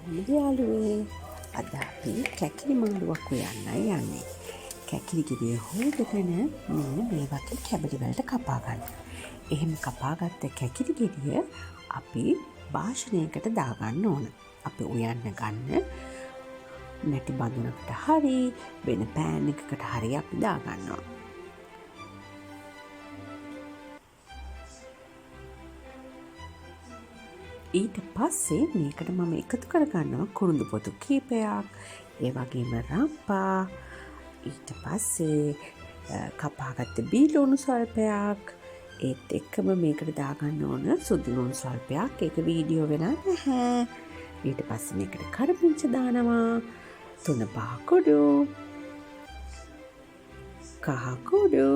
කොහොමද යාළුවේ? අද අපි කැකිලි මාළුවක් උයන්නයි යන්නේ. කැකිලි ගෙඩිය හොදගෙන මෙන්න මේ වගේ කැබලි වලට කපා ගන්න. එහෙම කපාගත්ත කැකිලි ගෙඩිය අපි භාෂණයකට දාගන්න ඕන. අපි උයන්න ගන්න නැටි බඳුනකට හරි වෙන පෑන් එකකට හරි අපි දාගන්නවා. ඊට පස්සේ මේකට මම එකතු කරගන්නවා කුරුඳු පොතු කීපයක්, ඒ වගේම රම්පා, ඊට පස්සේ කපාගත්ත බීලුණු ස්වල්පයක්, ඒත් එක්කම මේකට දාගන්න ඕන සුදු ලුණු ස්වල්පයක්. ඒක වීඩියෝ වෙලා නැහැ. ඊට පස්සේ මේකට කරපිංච දානවා, තුන පහ කුඩු, කහ කුඩු,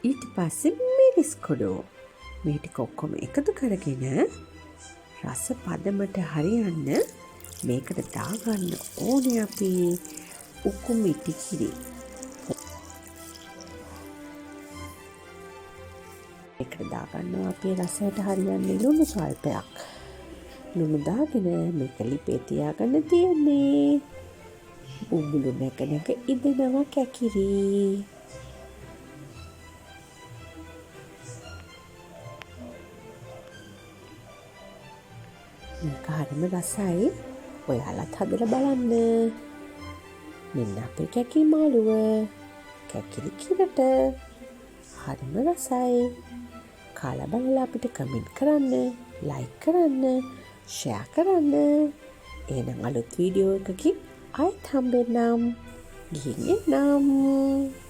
ඊට පස්සේ මිරිස් කුඩු. මේ ටික ඔක්කොම එකතු කරගෙන රස පදමට හරියන්න මේකට දාගන්න ඕනේ අපි උකු මිටි කිරි. මේකට දාගන්නවා අපි රසයට හරියන්න ලුණු ස්වල්පයක්. ලුණු දාගෙන මේක ලිපේ තියාගන්න තියෙන්නේ. බුබුලු නැක නැක ඉදෙනවා කැකිරි. මේක හරිම රසයි. ඔයාලත් හදලා බලන්න. මෙන්න අපේ කැකිලි මාළුව කැකිලි කිරට හරිම රසයි. කාලා බලලා අපිට කමෙන්ට් කරන්න, ලයික් කරන්න, ෂෙයා කරන්න. එහෙනම් අලුත් වීඩියෝ එකකින් ආයෙත් හම්බෙන්නම්. ගිහින් එන්නම්.